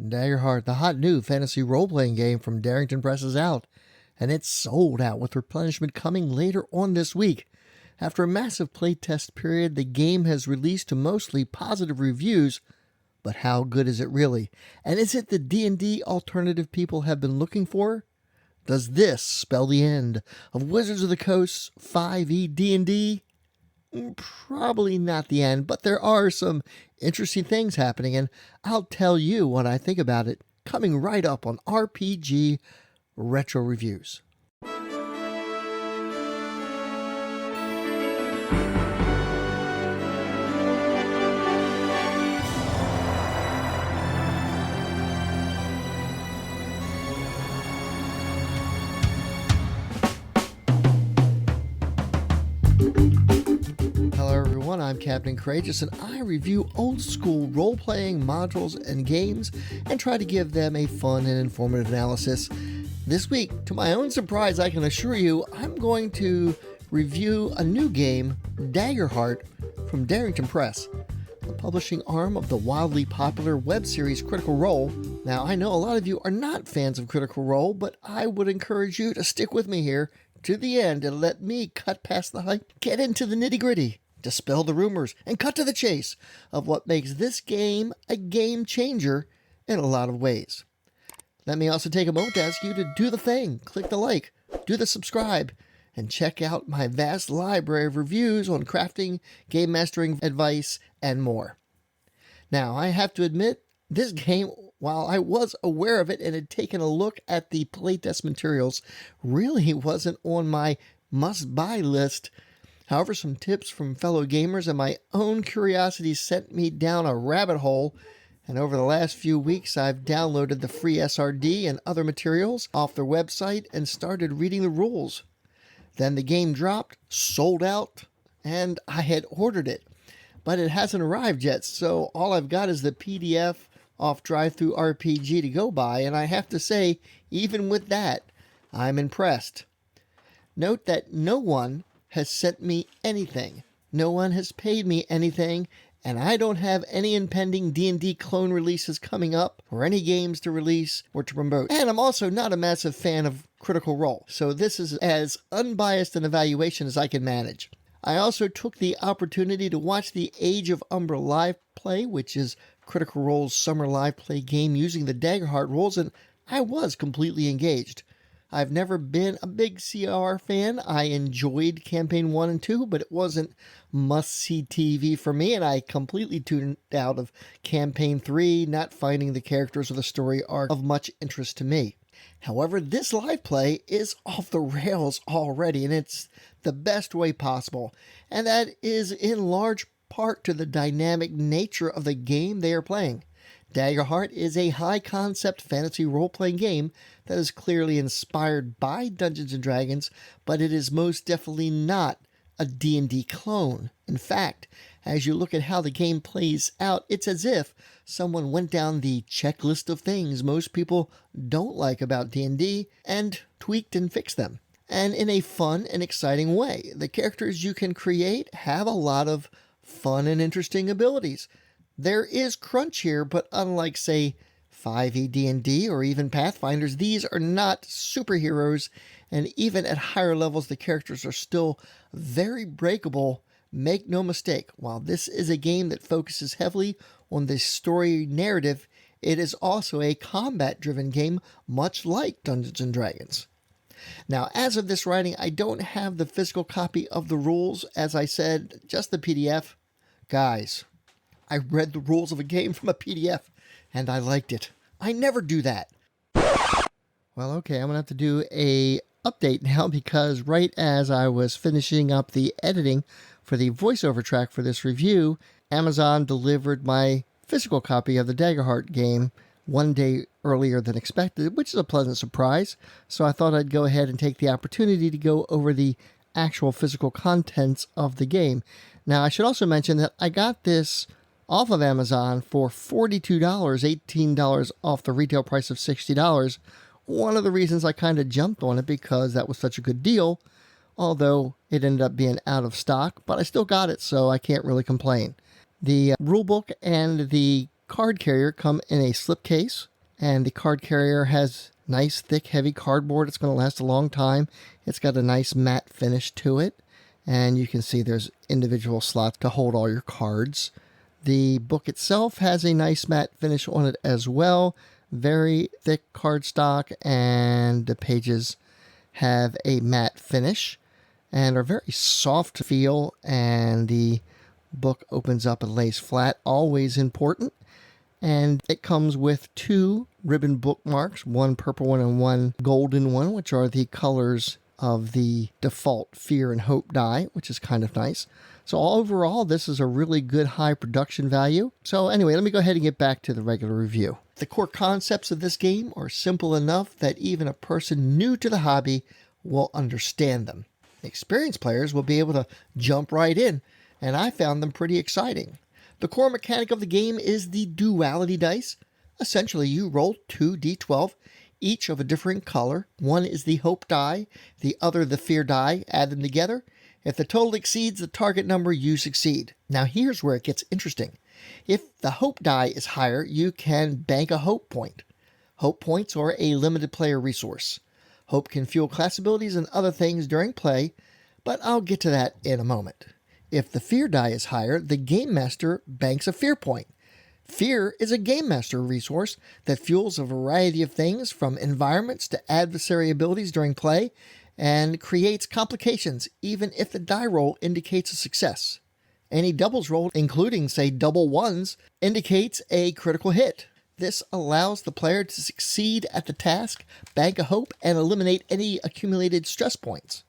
Daggerheart, the hot new fantasy role-playing game from Darrington Press is out, and it's sold out with replenishment coming later on this week. After a massive playtest period, the game has released to mostly positive reviews, but how good is it really? And is it the D&D alternative people have been looking for? Does this spell the end of Wizards of the Coast's 5e D&D? Probably not the end, but there are some interesting things happening, and I'll tell you what I think about it coming right up on RPG Retro Reviews. I'm Captain Courageous, and I review old-school role-playing modules and games and try to give them a fun and informative analysis. This week, to my own surprise, I can assure you, I'm going to review a new game, Daggerheart, from Darrington Press, the publishing arm of the wildly popular web series Critical Role. Now, I know a lot of you are not fans of Critical Role, but I would encourage you to stick with me here to the end and let me cut past the hype, get into the nitty-gritty, dispel the rumors, and cut to the chase of what makes this game a game changer in a lot of ways. Let me also take a moment to ask you to do the thing. Click the like, do the subscribe, and check out my vast library of reviews on crafting, game mastering advice, and more. Now, I have to admit, this game, while I was aware of it and had taken a look at the playtest materials, really wasn't on my must-buy list. However, some tips from fellow gamers and my own curiosity sent me down a rabbit hole, and over the last few weeks I've downloaded the free SRD and other materials off their website and started reading the rules. Then the game dropped, sold out, and I had ordered it, but it hasn't arrived yet, so all I've got is the PDF off Drive-Thru RPG to go by, and I have to say, even with that, I'm impressed. Note that no one has sent me anything. No one has paid me anything, and I don't have any impending D&D clone releases coming up, or any games to release or to promote. And I'm also not a massive fan of Critical Role, so this is as unbiased an evaluation as I can manage. I also took the opportunity to watch the Age of Umbra live play, which is Critical Role's summer live play game using the Daggerheart rules, and I was completely engaged. I've never been a big CR fan. I enjoyed Campaign 1 and 2, but it wasn't must-see TV for me, and I completely tuned out of Campaign 3, not finding the characters or the story arc of much interest to me. However, this live play is off the rails already, and it's the best way possible, and that is in large part to the dynamic nature of the game they are playing. Daggerheart is a high-concept fantasy role-playing game that is clearly inspired by Dungeons & Dragons, but it is most definitely not a D&D clone. In fact, as you look at how the game plays out, it's as if someone went down the checklist of things most people don't like about D&D and tweaked and fixed them. And in a fun and exciting way. The characters you can create have a lot of fun and interesting abilities. There is crunch here, but unlike, say, 5e D&D or even Pathfinders, these are not superheroes, and even at higher levels, the characters are still very breakable. Make no mistake, while this is a game that focuses heavily on the story narrative, it is also a combat-driven game, much like Dungeons & Dragons. Now, as of this writing, I don't have the physical copy of the rules, as I said, just the PDF. Guys, I read the rules of a game from a PDF, and I liked it. I never do that. Well, okay, I'm going to have to do a update now, because right as I was finishing up the editing for the voiceover track for this review, Amazon delivered my physical copy of the Daggerheart game one day earlier than expected, which is a pleasant surprise. So I thought I'd go ahead and take the opportunity to go over the actual physical contents of the game. Now, I should also mention that I got this off of Amazon for $42, $18 off the retail price of $60. One of the reasons I kind of jumped on it because that was such a good deal, although it ended up being out of stock, but I still got it, so I can't really complain. The rulebook and the card carrier come in a slipcase And the card carrier has nice, thick, heavy cardboard. It's going to last a long time. It's got a nice matte finish to it. And you can see there's individual slots to hold all your cards. The book itself has a nice matte finish on it as well. Very thick cardstock, and the pages have a matte finish and are very soft to feel, and the book opens up and lays flat, always important. And it comes with 2 ribbon bookmarks, one purple one and one golden one, which are the colors of the default Fear and Hope die, which is kind of nice. So overall, this is a really good high production value. So anyway, let me go ahead and get back to the regular review. The core concepts of this game are simple enough that even a person new to the hobby will understand them. Experienced players will be able to jump right in, and I found them pretty exciting. The core mechanic of the game is the duality dice. Essentially, you roll 2d12, each of a different color. One is the hope die, the other the fear die. Add them together. If the total exceeds the target number, you succeed. Now here's where it gets interesting. If the hope die is higher, you can bank a hope point. Hope points are a limited player resource. Hope can fuel class abilities and other things during play, but I'll get to that in a moment. If the fear die is higher, the game master banks a fear point. Fear is a game master resource that fuels a variety of things from environments to adversary abilities during play, and creates complications even if the die roll indicates a success. Any doubles roll, including, say, double ones, indicates a critical hit. This allows the player to succeed at the task, bank a hope, and eliminate any accumulated stress points.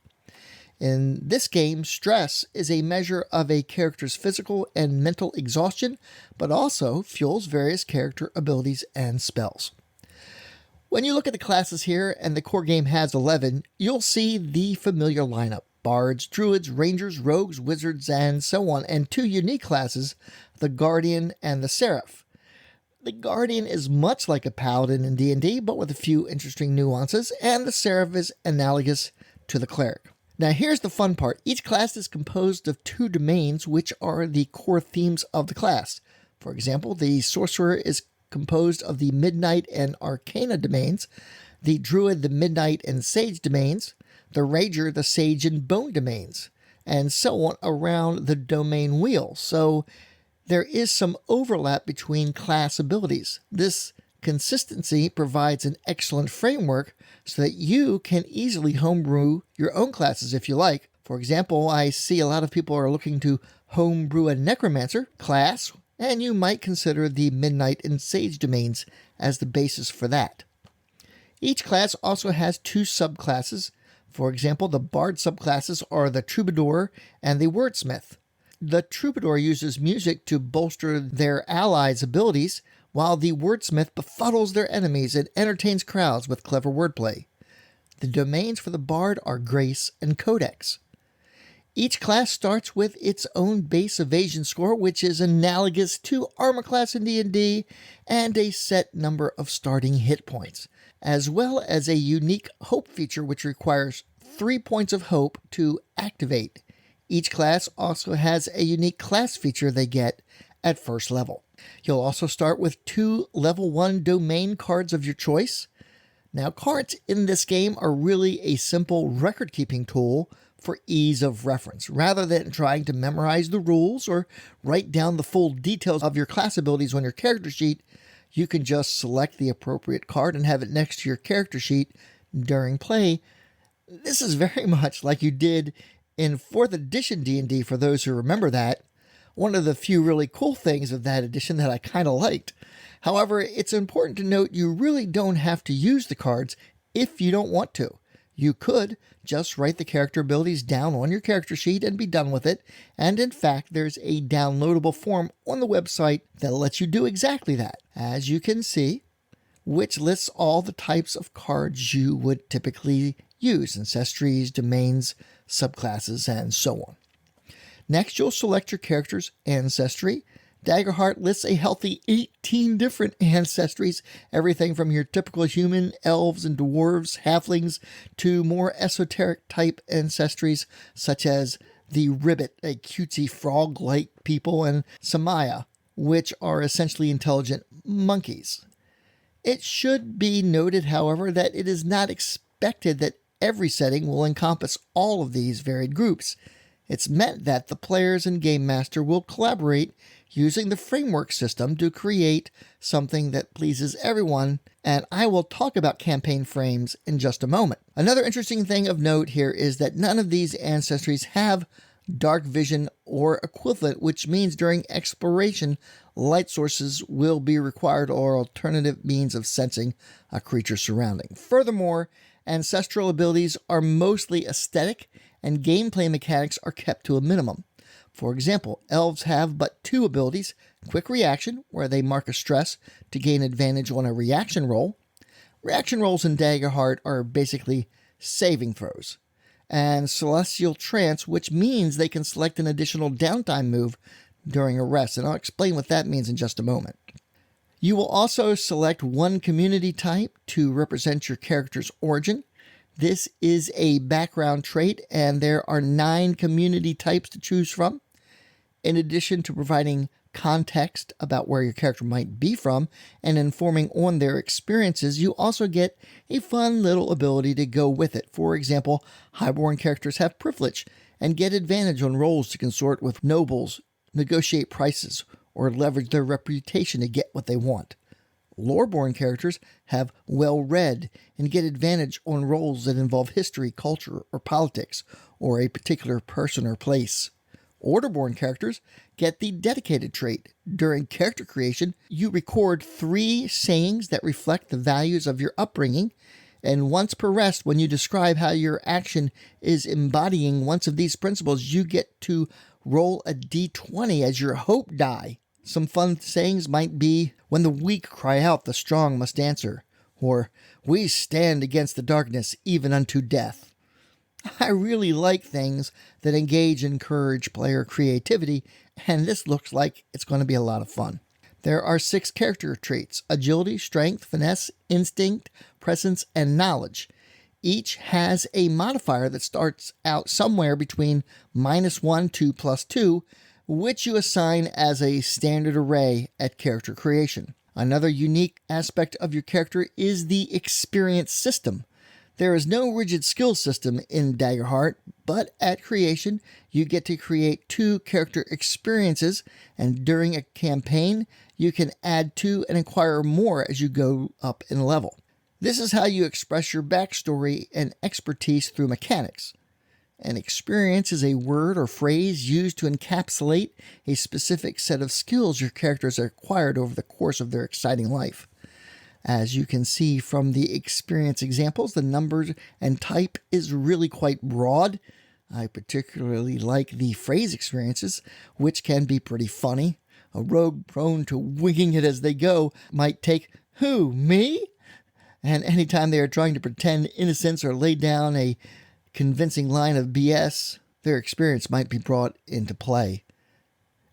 In this game, stress is a measure of a character's physical and mental exhaustion, but also fuels various character abilities and spells. When you look at the classes here, and the core game has 11, you'll see the familiar lineup: bards, druids, rangers, rogues, wizards, and so on, and 2 unique classes, the guardian and the seraph. The guardian is much like a paladin in D&D, but with a few interesting nuances, and the seraph is analogous to the cleric. Now here's the fun part. Each class is composed of 2 domains, which are the core themes of the class. For example, the sorcerer is composed of the Midnight and Arcana domains, the Druid the Midnight and Sage domains, the Ranger the Sage and Bone domains, and so on around the domain wheel. So there is some overlap between class abilities. This consistency provides an excellent framework so that you can easily homebrew your own classes if you like. For example, I see a lot of people are looking to homebrew a Necromancer class, and you might consider the Midnight and Sage domains as the basis for that. Each class also has 2 subclasses. For example, the Bard subclasses are the Troubadour and the Wordsmith. The Troubadour uses music to bolster their allies' abilities, while the Wordsmith befuddles their enemies and entertains crowds with clever wordplay. The domains for the Bard are Grace and Codex. Each class starts with its own base evasion score, which is analogous to armor class in D&D, and a set number of starting hit points, as well as a unique hope feature which requires 3 points of hope to activate. Each class also has a unique class feature they get at first level. You'll also start with 2 level 1 domain cards of your choice. Now, cards in this game are really a simple record-keeping tool for ease of reference. Rather than trying to memorize the rules or write down the full details of your class abilities on your character sheet, you can just select the appropriate card and have it next to your character sheet during play. This is very much like you did in 4th edition D&D, for those who remember that. One of the few really cool things of that edition that I kind of liked. However, it's important to note you really don't have to use the cards if you don't want to. You could just write the character abilities down on your character sheet and be done with it, and in fact there's a downloadable form on the website that lets you do exactly that, as you can see, which lists all the types of cards you would typically use: ancestries, domains, subclasses, and so on. Next, you'll select your character's ancestry. Daggerheart lists a healthy 18 different ancestries, everything from your typical human, elves and dwarves, halflings, to more esoteric type ancestries such as the Ribbit, a cutesy frog-like people, and Samaya, which are essentially intelligent monkeys. It should be noted, however, that it is not expected that every setting will encompass all of these varied groups. It's meant that the players and Game Master will collaborate using the framework system to create something that pleases everyone, and I will talk about campaign frames in just a moment. Another interesting thing of note here is that none of these ancestries have dark vision or equivalent, which means during exploration, light sources will be required or alternative means of sensing a creature's surrounding. Furthermore, ancestral abilities are mostly aesthetic and gameplay mechanics are kept to a minimum. For example, elves have but two abilities: quick reaction, where they mark a stress to gain advantage on a reaction roll. Reaction rolls in Daggerheart are basically saving throws. And celestial trance, which means they can select an additional downtime move during a rest, and I'll explain what that means in just a moment. You will also select one community type to represent your character's origin. This is a background trait, and there are 9 community types to choose from. In addition to providing context about where your character might be from and informing on their experiences, you also get a fun little ability to go with it. For example, highborn characters have privilege and get advantage on rolls to consort with nobles, negotiate prices, or leverage their reputation to get what they want. Loreborn characters have well-read and get advantage on roles that involve history, culture, or politics, or a particular person or place. Orderborn characters get the dedicated trait. During character creation, you record 3 sayings that reflect the values of your upbringing, and once per rest, when you describe how your action is embodying one of these principles, you get to roll a d20 as your hope die. Some fun sayings might be, "When the weak cry out, the strong must answer," or "We stand against the darkness, even unto death." I really like things that engage and encourage player creativity, and this looks like it's going to be a lot of fun. There are 6 character traits: agility, strength, finesse, instinct, presence, and knowledge. Each has a modifier that starts out somewhere between -1 to +2, which you assign as a standard array at character creation. Another unique aspect of your character is the experience system. There is no rigid skill system in Daggerheart, but at creation, you get to create 2 character experiences, and during a campaign, you can add 2 and acquire more as you go up in level. This is how you express your backstory and expertise through mechanics. An experience is a word or phrase used to encapsulate a specific set of skills your characters have acquired over the course of their exciting life. As you can see from the experience examples, the numbers and type is really quite broad. I particularly like the phrase experiences, which can be pretty funny. A rogue prone to winging it as they go might take, "Who, me?" And anytime they are trying to pretend innocence or lay down a convincing line of BS, their experience might be brought into play.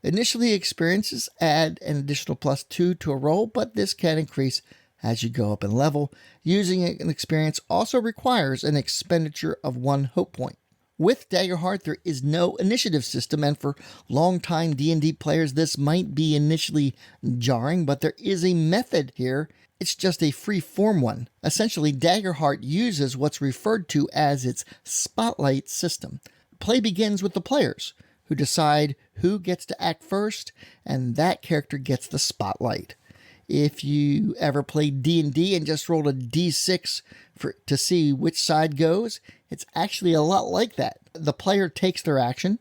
Initially, experiences add an additional +2 to a roll, but this can increase as you go up in level. Using an experience also requires an expenditure of 1 hope point. With Daggerheart, there is no initiative system, and for long-time D&D players, this might be initially jarring, but there is a method here. It's just a free-form one. Essentially, Daggerheart uses what's referred to as its spotlight system. Play begins with the players, who decide who gets to act first, and that character gets the spotlight. If you ever played D&D and just rolled a d6 to see which side goes, it's actually a lot like that. The player takes their action,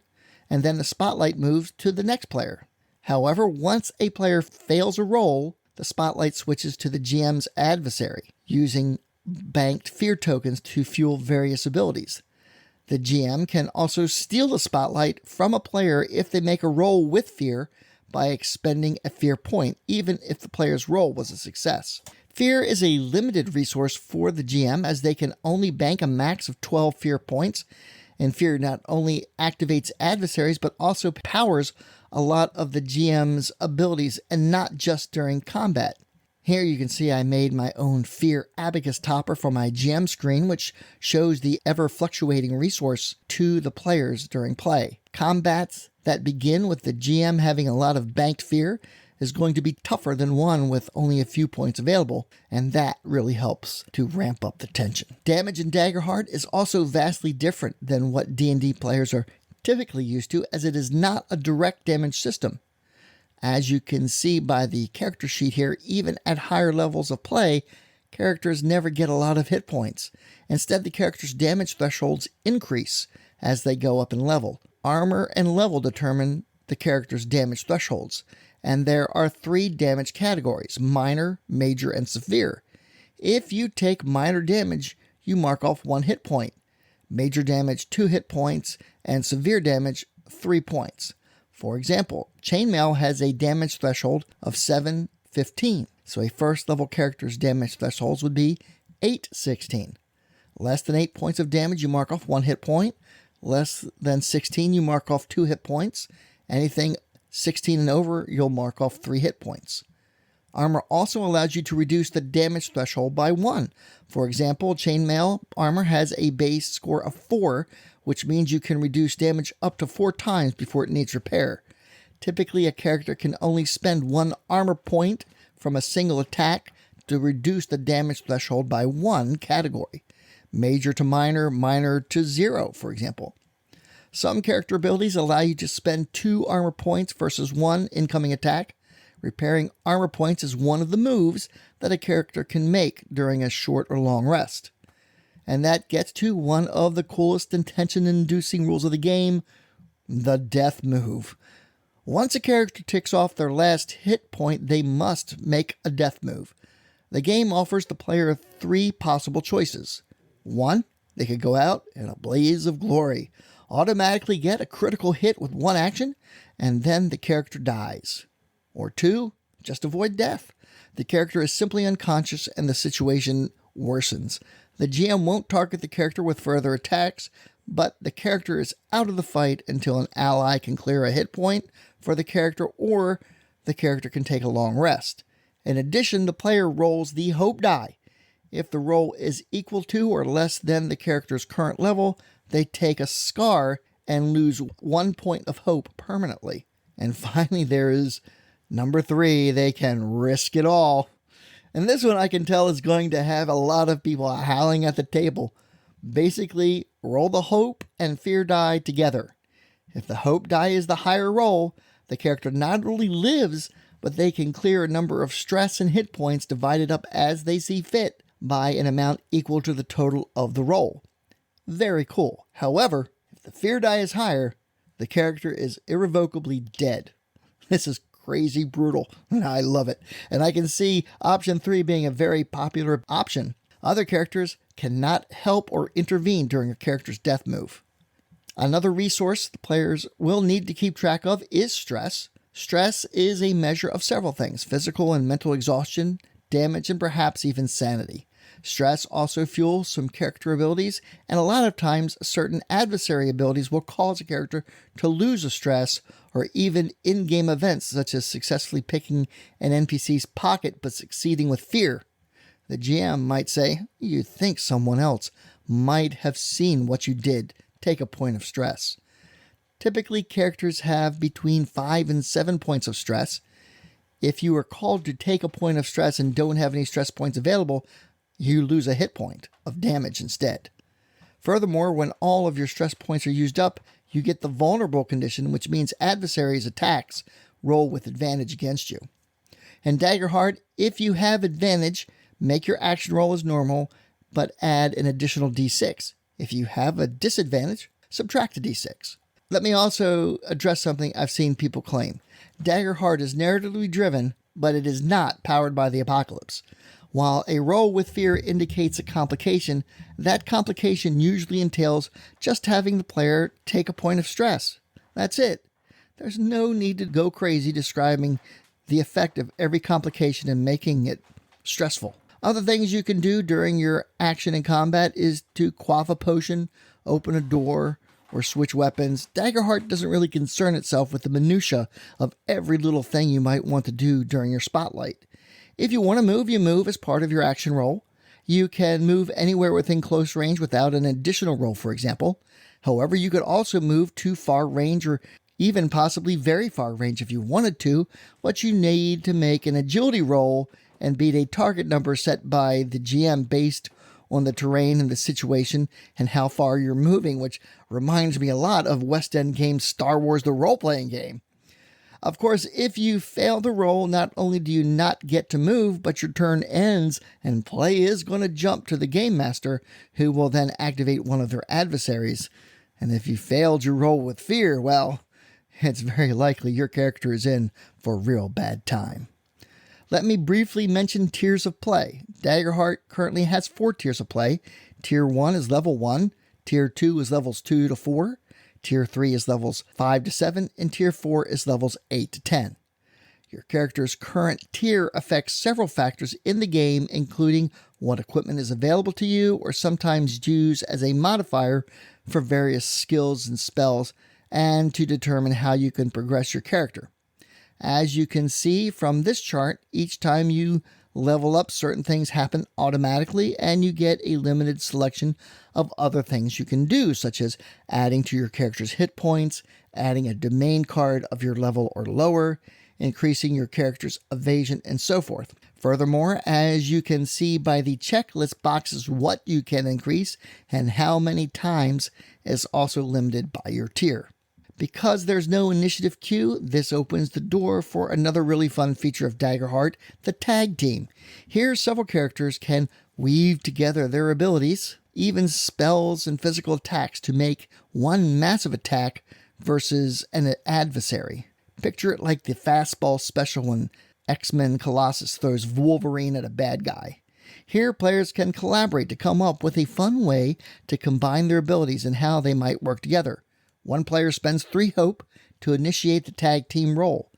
and then the spotlight moves to the next player. However, once a player fails a roll, the spotlight switches to the GM's adversary, using banked fear tokens to fuel various abilities. The GM can also steal the spotlight from a player if they make a roll with fear by expending a fear point, even if the player's roll was a success. Fear is a limited resource for the GM, as they can only bank a max of 12 fear points, and fear not only activates adversaries, but also powers a lot of the GM's abilities, and not just during combat. Here you can see I made my own fear abacus topper for my GM screen, which shows the ever-fluctuating resource to the players during play. Combats that begin with the GM having a lot of banked fear is going to be tougher than one with only a few points available, and that really helps to ramp up the tension. Damage in Daggerheart is also vastly different than what D&D players are typically used to, as it is not a direct damage system. As you can see by the character sheet here, even at higher levels of play, characters never get a lot of hit points. Instead, the character's damage thresholds increase as they go up in level. Armor and level determine the character's damage thresholds, and there are 3 damage categories: minor, major, and severe. If you take minor damage, you mark off 1 hit point, major damage 2 hit points, and severe damage 3 points. For example, Chainmail has a damage threshold of 7/15, so a first level character's damage thresholds would be 8/16. Less than 8 points of damage, you mark off 1 hit point. Less than 16, you mark off 2 hit points. Anything 16 and over, you'll mark off 3 hit points. Armor also allows you to reduce the damage threshold by 1. For example, Chainmail armor has a base score of 4, which means you can reduce damage up to 4 times before it needs repair. Typically, a character can only spend 1 armor point from a single attack to reduce the damage threshold by 1 category. Major to minor, minor to 0, for example. Some character abilities allow you to spend 2 armor points versus 1 incoming attack. Repairing armor points is one of the moves that a character can make during a short or long rest. And that gets to one of the coolest and tension-inducing rules of the game, the death move. Once a character ticks off their last hit point, they must make a death move. The game offers the player 3 possible choices. 1, they could go out in a blaze of glory, automatically get a critical hit with 1 action, and then the character dies. Or 2, just avoid death. The character is simply unconscious and the situation worsens. The GM won't target the character with further attacks, but the character is out of the fight until an ally can clear a hit point for the character, or the character can take a long rest. In addition, the player rolls the hope die. If the roll is equal to or less than the character's current level, they take a scar and lose 1 point of hope permanently. And finally, there is number 3, they can risk it all. And this one I can tell is going to have a lot of people howling at the table. Basically, roll the hope and fear die together. If the hope die is the higher roll, the character not only lives, but they can clear a number of stress and hit points divided up as they see fit by an amount equal to the total of the roll. Very cool. However, if the fear die is higher, the character is irrevocably dead. This is crazy brutal, and I love it. And I can see option 3 being a very popular option. Other characters cannot help or intervene during a character's death move. Another resource the players will need to keep track of is stress. Stress is a measure of several things: physical and mental exhaustion, damage, and perhaps even sanity. Stress also fuels some character abilities, and a lot of times certain adversary abilities will cause a character to lose a stress, or even in-game events such as successfully picking an NPC's pocket but succeeding with fear. The GM might say, "You think someone else might have seen what you did. Take a point of stress." Typically, characters have between 5 and 7 points of stress. If you are called to take a point of stress and don't have any stress points available, you lose a hit point of damage instead. Furthermore, when all of your stress points are used up, you get the vulnerable condition, which means adversaries' attacks roll with advantage against you. In Daggerheart, if you have advantage, make your action roll as normal, but add an additional d6. If you have a disadvantage, subtract a d6. Let me also address something I've seen people claim. Daggerheart is narratively driven, but it is not powered by the apocalypse. While a roll with fear indicates a complication, that complication usually entails just having the player take a point of stress. That's it. There's no need to go crazy describing the effect of every complication and making it stressful. Other things you can do during your action in combat is to quaff a potion, open a door, or switch weapons. Daggerheart doesn't really concern itself with the minutia of every little thing you might want to do during your spotlight. If you want to move, you move as part of your action roll. You can move anywhere within close range without an additional roll, for example. However, you could also move to far range or even possibly very far range if you wanted to, but you need to make an agility roll and beat a target number set by the GM based on the terrain and the situation and how far you're moving, which reminds me a lot of West End Games' Star Wars the Role-Playing Game. Of course, if you fail the roll, not only do you not get to move, but your turn ends and play is going to jump to the Game Master, who will then activate one of their adversaries. And if you failed your roll with fear, well, it's very likely your character is in for a real bad time. Let me briefly mention tiers of play. Daggerheart currently has 4 tiers of play. Tier 1 is level 1, Tier 2 is levels 2 to 4, Tier 3 is levels 5 to 7, and Tier 4 is levels 8 to 10. Your character's current tier affects several factors in the game, including what equipment is available to you, or sometimes used as a modifier for various skills and spells, and to determine how you can progress your character. As you can see from this chart, each time you level up, certain things happen automatically, and you get a limited selection of other things you can do, such as adding to your character's hit points, adding a domain card of your level or lower, increasing your character's evasion, and so forth. Furthermore, as you can see by the checklist boxes, what you can increase and how many times is also limited by your tier. Because there's no initiative queue, this opens the door for another really fun feature of Daggerheart, the tag team. Here, several characters can weave together their abilities, even spells and physical attacks, to make one massive attack versus an adversary. Picture it like the fastball special when X-Men Colossus throws Wolverine at a bad guy. Here, players can collaborate to come up with a fun way to combine their abilities and how they might work together. One player spends 3 hope to initiate the tag team roll.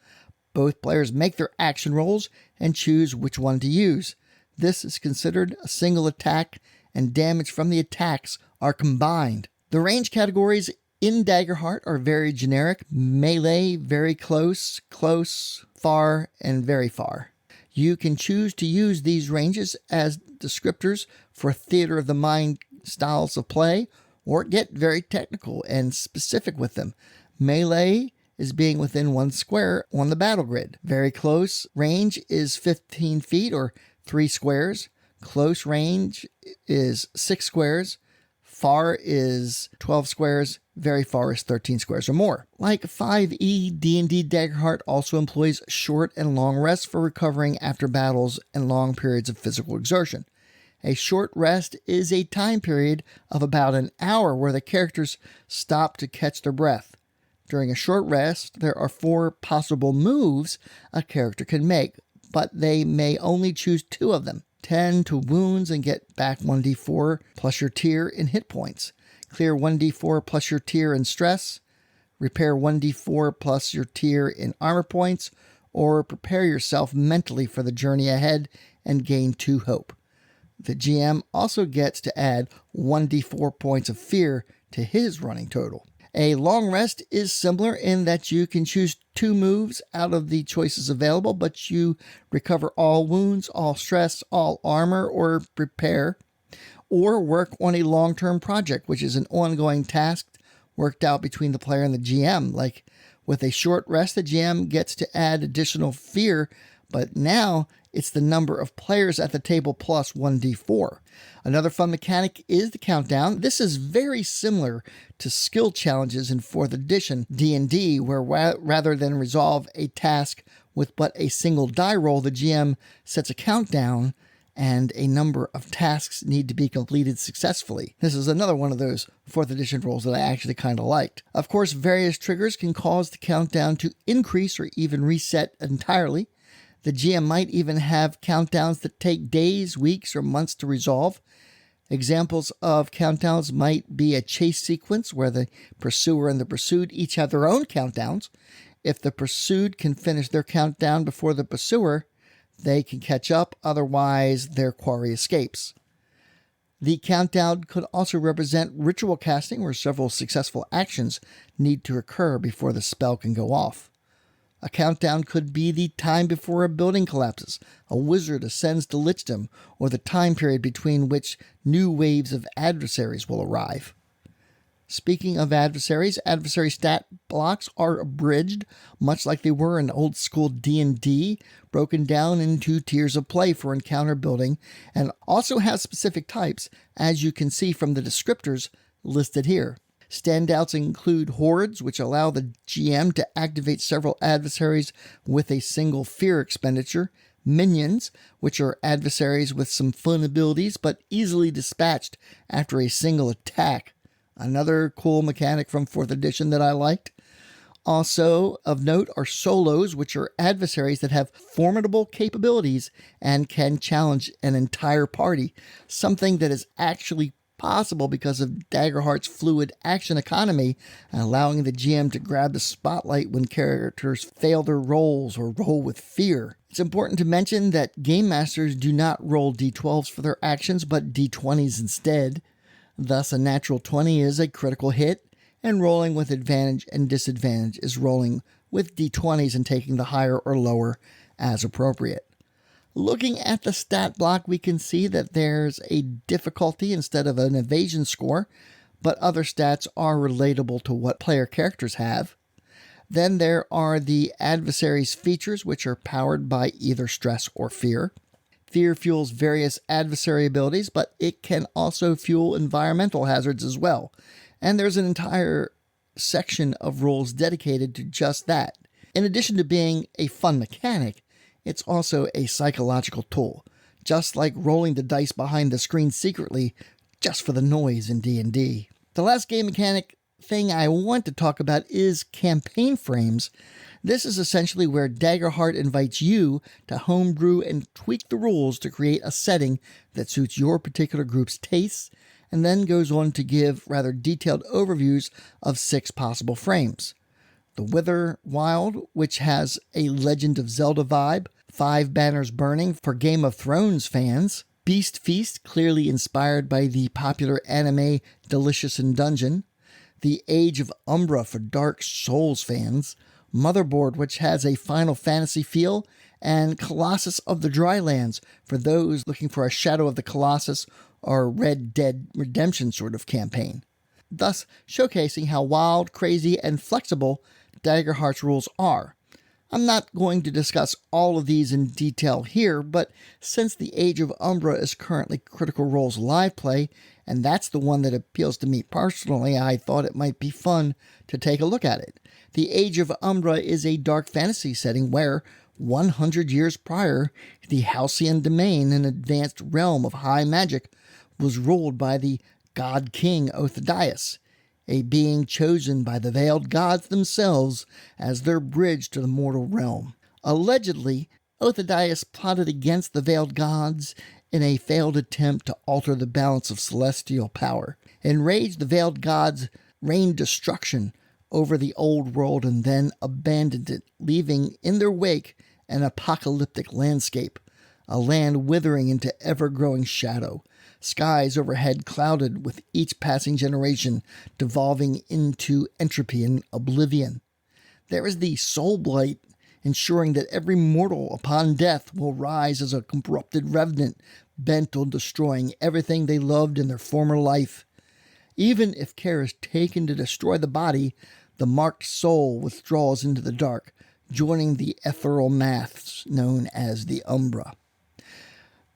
Both players make their action rolls and choose which one to use. This is considered a single attack, and damage from the attacks are combined. The range categories in Daggerheart are very generic: melee, very close, close, far, and very far. You can choose to use these ranges as descriptors for theater of the mind styles of play, or get very technical and specific with them. Melee is being within 1 square on the battle grid. Very close range is 15 feet or 3 squares. Close range is 6 squares. Far is 12 squares. Very far is 13 squares or more. Like 5e, D&D Daggerheart also employs short and long rests for recovering after battles and long periods of physical exertion. A short rest is a time period of about an hour where the characters stop to catch their breath. During a short rest, there are 4 possible moves a character can make, but they may only choose 2 of them. Tend to wounds and get back 1d4 plus your tier in hit points. Clear 1d4 plus your tier in stress. Repair 1d4 plus your tier in armor points. Or prepare yourself mentally for the journey ahead and gain 2 hope. The GM also gets to add 1d4 points of fear to his running total. A long rest is similar in that you can choose 2 moves out of the choices available, but you recover all wounds, all stress, all armor, or prepare, or work on a long-term project, which is an ongoing task worked out between the player and the GM. Like with a short rest, the GM gets to add additional fear, but now it's the number of players at the table plus 1d4. Another fun mechanic is the countdown. This is very similar to skill challenges in 4th edition D&D, where rather than resolve a task with but a single die roll, the GM sets a countdown and a number of tasks need to be completed successfully. This is another one of those 4th edition rules that I actually kind of liked. Of course, various triggers can cause the countdown to increase or even reset entirely. The GM might even have countdowns that take days, weeks, or months to resolve. Examples of countdowns might be a chase sequence where the pursuer and the pursued each have their own countdowns. If the pursued can finish their countdown before the pursuer, they can catch up, otherwise their quarry escapes. The countdown could also represent ritual casting, where several successful actions need to occur before the spell can go off. A countdown could be the time before a building collapses, a wizard ascends to lichdom, or the time period between which new waves of adversaries will arrive. Speaking of adversaries, adversary stat blocks are abridged, much like they were in old school D&D, broken down into tiers of play for encounter building, and also have specific types, as you can see from the descriptors listed here. Standouts include hordes, which allow the GM to activate several adversaries with a single fear expenditure, minions, which are adversaries with some fun abilities but easily dispatched after a single attack. Another cool mechanic from 4th edition that I liked. Also of note are solos, which are adversaries that have formidable capabilities and can challenge an entire party, something that is actually possible because of Daggerheart's fluid action economy, allowing the GM to grab the spotlight when characters fail their rolls or roll with fear. It's important to mention that Game Masters do not roll d12s for their actions, but d20s instead. Thus, a natural 20 is a critical hit, and rolling with advantage and disadvantage is rolling with d20s and taking the higher or lower as appropriate. Looking at the stat block, we can see that there's a difficulty instead of an evasion score, but other stats are relatable to what player characters have. Then there are the adversary's features, which are powered by either stress or fear. Fear fuels various adversary abilities, but it can also fuel environmental hazards as well. And there's an entire section of rules dedicated to just that. In addition to being a fun mechanic, it's also a psychological tool, just like rolling the dice behind the screen secretly just for the noise in D&D. The last game mechanic thing I want to talk about is campaign frames. This is essentially where Daggerheart invites you to homebrew and tweak the rules to create a setting that suits your particular group's tastes, and then goes on to give rather detailed overviews of 6 possible frames. The Wither Wild, which has a Legend of Zelda vibe, 5 Banners Burning for Game of Thrones fans, Beast Feast, clearly inspired by the popular anime Delicious in Dungeon, The Age of Umbra for Dark Souls fans, Motherboard, which has a Final Fantasy feel, and Colossus of the Drylands for those looking for a Shadow of the Colossus or Red Dead Redemption sort of campaign. Thus showcasing how wild, crazy, and flexible Daggerheart's rules are. I'm not going to discuss all of these in detail here, but since The Age of Umbra is currently Critical Role's live play, and that's the one that appeals to me personally, I thought it might be fun to take a look at it. The Age of Umbra is a dark fantasy setting where, 100 years prior, the Halcyon Domain, an advanced realm of high magic, was ruled by the God King Othadius, a being chosen by the Veiled Gods themselves as their bridge to the mortal realm. Allegedly, Othadius plotted against the Veiled Gods in a failed attempt to alter the balance of celestial power. Enraged, the Veiled Gods rained destruction over the old world and then abandoned it, leaving in their wake an apocalyptic landscape, a land withering into ever-growing shadow, skies overhead clouded with each passing generation devolving into entropy and oblivion. There is the soul blight, ensuring that every mortal upon death will rise as a corrupted revenant bent on destroying everything they loved in their former life. Even if care is taken to destroy the body, the marked soul withdraws into the dark, joining the ethereal mass known as the Umbra.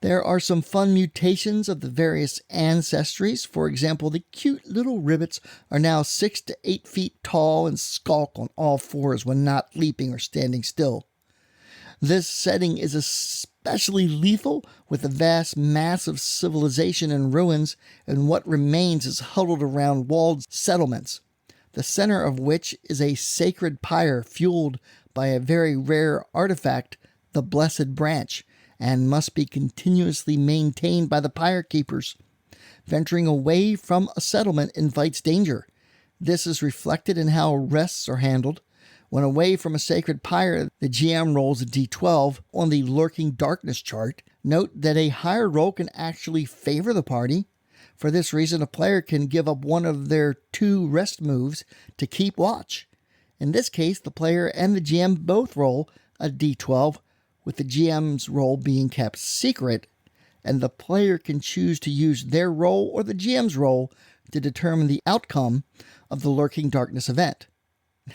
There are some fun mutations of the various ancestries. For example, the cute little ribbits are now 6 to 8 feet tall and skulk on all fours when not leaping or standing still. This setting is especially lethal with the vast mass of civilization and ruins, and what remains is huddled around walled settlements, the center of which is a sacred pyre fueled by a very rare artifact, the Blessed Branch, and must be continuously maintained by the pyre keepers. Venturing away from a settlement invites danger. This is reflected in how rests are handled. When away from a sacred pyre, the GM rolls a d12 on the Lurking Darkness chart. Note that a higher roll can actually favor the party. For this reason, a player can give up one of their 2 rest moves to keep watch. In this case, the player and the GM both roll a d12, with the GM's roll being kept secret, and the player can choose to use their roll or the GM's roll to determine the outcome of the Lurking Darkness event.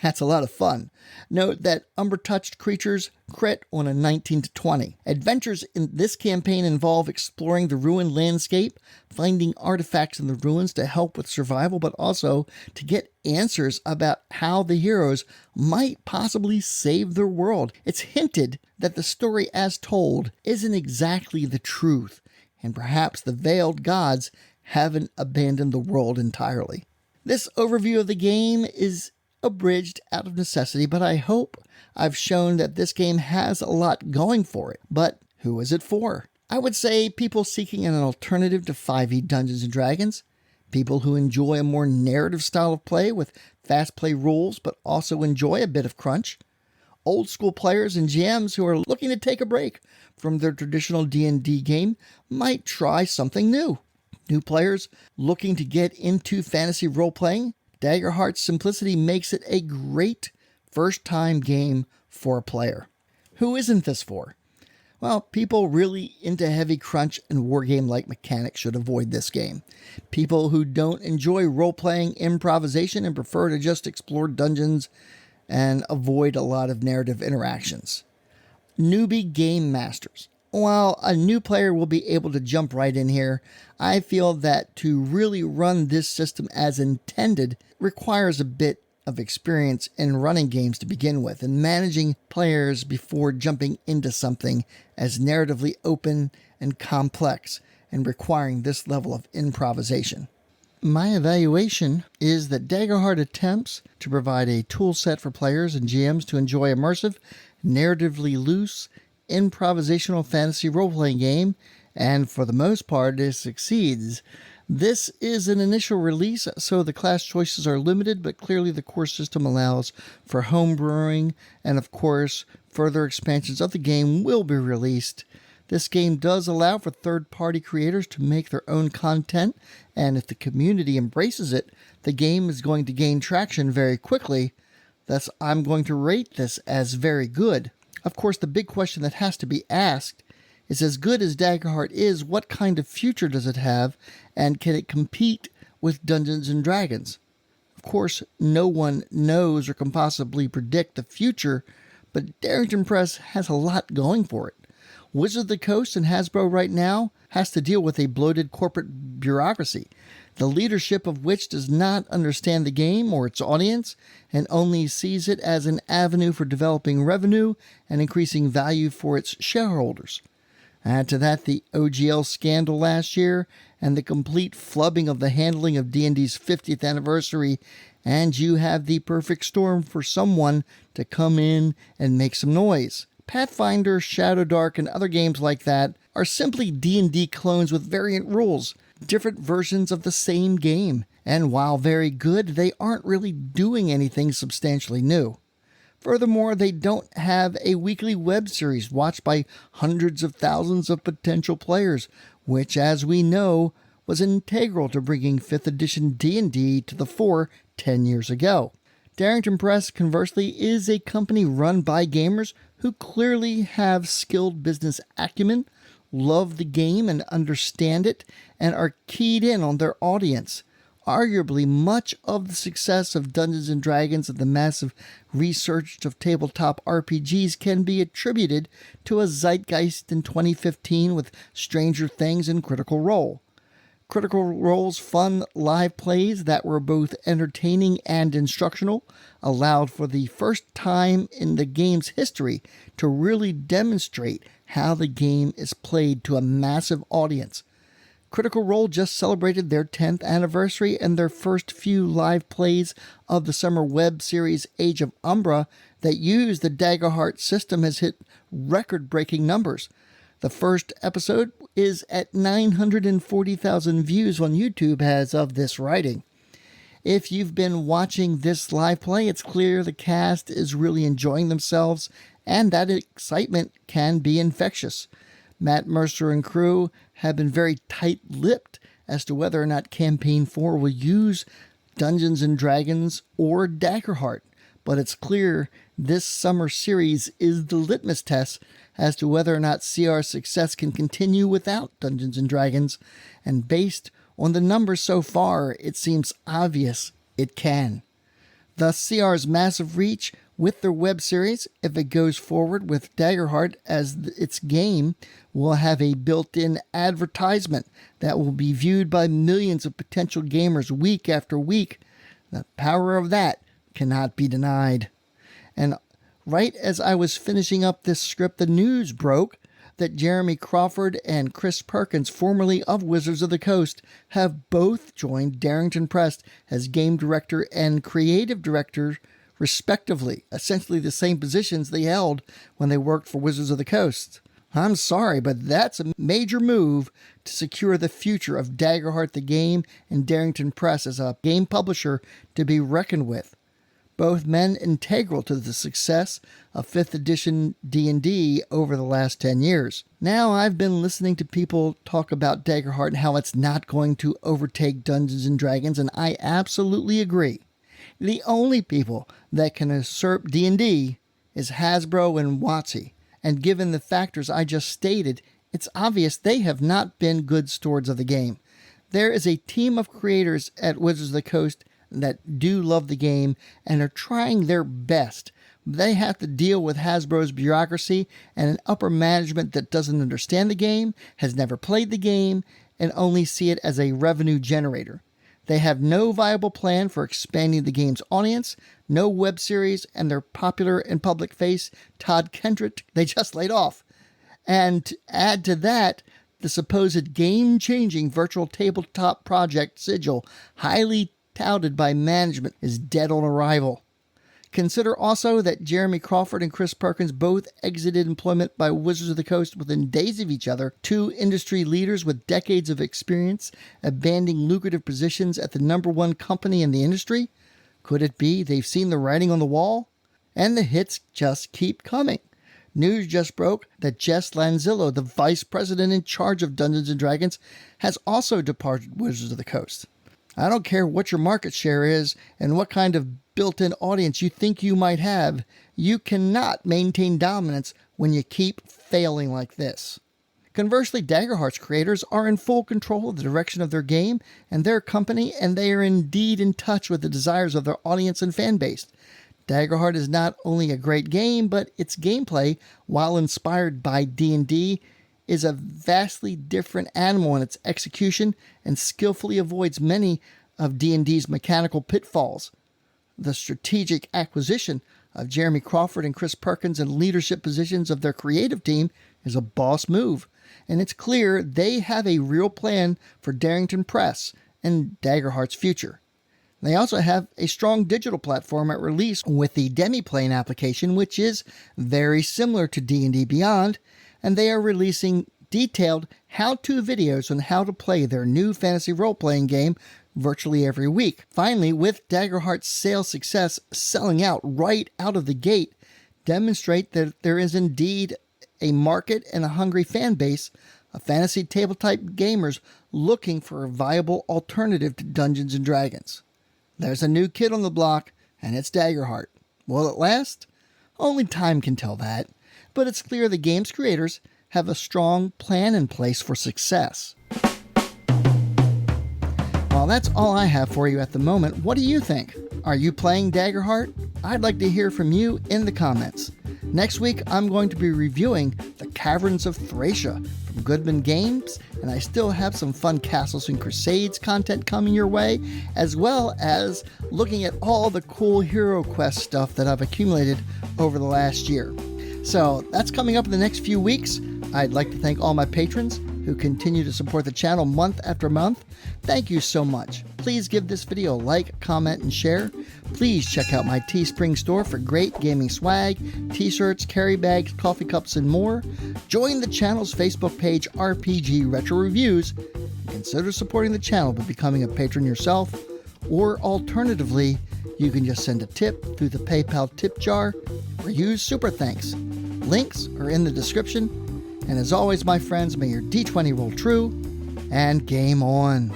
That's a lot of fun. Note that Umbra-touched creatures crit on a 19 to 20. Adventures in this campaign involve exploring the ruined landscape, finding artifacts in the ruins to help with survival, but also to get answers about how the heroes might possibly save their world. It's hinted that the story as told isn't exactly the truth, and perhaps the veiled gods haven't abandoned the world entirely. This overview of the game is abridged out of necessity, but I hope I've shown that this game has a lot going for it. But who is it for? I would say people seeking an alternative to 5e Dungeons & Dragons, people who enjoy a more narrative style of play with fast play rules but also enjoy a bit of crunch, old school players and GMs who are looking to take a break from their traditional D&D game might try something new. New players looking to get into fantasy role-playing, Daggerheart's simplicity makes it a great first-time game for a player. Who isn't this for? Well, people really into heavy crunch and wargame-like mechanics should avoid this game. People who don't enjoy role-playing improvisation and prefer to just explore dungeons and avoid a lot of narrative interactions. Newbie game masters. While a new player will be able to jump right in here, I feel that to really run this system as intended requires a bit of experience in running games to begin with and managing players before jumping into something as narratively open and complex and requiring this level of improvisation. My evaluation is that Daggerheart attempts to provide a tool set for players and GMs to enjoy immersive, narratively loose, improvisational fantasy role-playing game, and for the most part it succeeds. This is an initial release, so the class choices are limited, but clearly the core system allows for homebrewing, and of course further expansions of the game will be released. This game does allow for third-party creators to make their own content, and if the community embraces it, the game is going to gain traction very quickly. Thus, I'm going to rate this as very good. Of course, the big question that has to be asked is, as good as Daggerheart is, what kind of future does it have, and can it compete with Dungeons & Dragons? Of course, no one knows or can possibly predict the future, but Darrington Press has a lot going for it. Wizards of the Coast and Hasbro right now has to deal with a bloated corporate bureaucracy, the leadership of which does not understand the game or its audience and only sees it as an avenue for developing revenue and increasing value for its shareholders. Add to that the OGL scandal last year and the complete flubbing of the handling of D&D's 50th anniversary, and you have the perfect storm for someone to come in and make some noise. Pathfinder, Shadowdark, and other games like that are simply D&D clones with variant rules, different versions of the same game, and while very good, they aren't really doing anything substantially new. Furthermore, they don't have a weekly web series watched by hundreds of thousands of potential players, which, as we know, was integral to bringing 5th edition D&D to the fore 10 years ago. Darrington Press, conversely, is a company run by gamers who clearly have skilled business acumen, love the game and understand it, and are keyed in on their audience. Arguably, much of the success of Dungeons & Dragons and the massive research of tabletop RPGs can be attributed to a zeitgeist in 2015 with Stranger Things and Critical Role. Critical Role's fun live plays that were both entertaining and instructional allowed for the first time in the game's history to really demonstrate how the game is played to a massive audience. Critical Role just celebrated their 10th anniversary, and their first few live plays of the summer web series Age of Umbra that used the Daggerheart system has hit record-breaking numbers. The first episode is at 940,000 views on YouTube as of this writing. If you've been watching this live play, it's clear the cast is really enjoying themselves, and that excitement can be infectious. Matt Mercer and crew have been very tight-lipped as to whether or not Campaign 4 will use Dungeons & Dragons or Daggerheart, but it's clear this summer series is the litmus test as to whether or not CR's success can continue without Dungeons & Dragons, and based On the numbers so far, it seems obvious it can. Thus, CR's massive reach with their web series, if it goes forward with Daggerheart as its game, will have a built-in advertisement that will be viewed by millions of potential gamers week after week. The power of that cannot be denied. And right as I was finishing up this script, the news broke that Jeremy Crawford and Chris Perkins, formerly of Wizards of the Coast, have both joined Darrington Press as game director and creative director, respectively, essentially the same positions they held when they worked for Wizards of the Coast. I'm sorry, but that's a major move to secure the future of Daggerheart the game and Darrington Press as a game publisher to be reckoned with. Both men integral to the success of 5th edition D&D over the last 10 years. Now I've been listening to people talk about Daggerheart and how it's not going to overtake Dungeons & Dragons, and I absolutely agree. The only people that can usurp D&D is Hasbro and WotC, and given the factors I just stated, it's obvious they have not been good stewards of the game. There is a team of creators at Wizards of the Coast that do love the game and are trying their best. They have to deal with Hasbro's bureaucracy and an upper management that doesn't understand the game, has never played the game, and only see it as a revenue generator. They have no viable plan for expanding the game's audience, no web series, and their popular and public face, Todd Kendrick, they just laid off. And add to that, the supposed game-changing virtual tabletop project Sigil, highly touted by management, is dead on arrival. Consider also that Jeremy Crawford and Chris Perkins both exited employment by Wizards of the Coast within days of each other, two industry leaders with decades of experience abandoning lucrative positions at the #1 company in the industry. Could it be they've seen the writing on the wall? And the hits just keep coming. News just broke that Jess Lanzillo, the vice president in charge of Dungeons & Dragons, has also departed Wizards of the Coast. I don't care what your market share is and what kind of built-in audience you think you might have, you cannot maintain dominance when you keep failing like this. Conversely, Daggerheart's creators are in full control of the direction of their game and their company, and they are indeed in touch with the desires of their audience and fan base. Daggerheart is not only a great game, but its gameplay, while inspired by D&D, is a vastly different animal in its execution and skillfully avoids many of D&D's mechanical pitfalls. The strategic acquisition of Jeremy Crawford and Chris Perkins in leadership positions of their creative team is a boss move, and it's clear they have a real plan for Darrington Press and Daggerheart's future. They also have a strong digital platform at release with the Demiplane application, which is very similar to D&D Beyond, and they are releasing detailed how-to videos on how to play their new fantasy role-playing game virtually every week. Finally, with Daggerheart's sales success selling out right out of the gate, demonstrate that there is indeed a market and a hungry fan base of fantasy tabletop gamers looking for a viable alternative to Dungeons & Dragons. There's a new kid on the block, and it's Daggerheart. Will it last? Only time can tell that. But it's clear the game's creators have a strong plan in place for success. Well, that's all I have for you at the moment. What do you think? Are you playing Daggerheart? I'd like to hear from you in the comments. Next week, I'm going to be reviewing The Caverns of Thracia from Goodman Games, and I still have some fun Castles and Crusades content coming your way, as well as looking at all the cool Hero Quest stuff that I've accumulated over the last year. So that's coming up in the next few weeks. I'd like to thank all my patrons who continue to support the channel month after month. Thank you so much. Please give this video a like, comment, and share. Please check out my Teespring store for great gaming swag, t-shirts, carry bags, coffee cups, and more. Join the channel's Facebook page, RPG Retro Reviews. Consider supporting the channel by becoming a patron yourself, or alternatively, you can just send a tip through the PayPal tip jar or use Super Thanks. Links are in the description. And as always, my friends, may your D20 roll true and game on.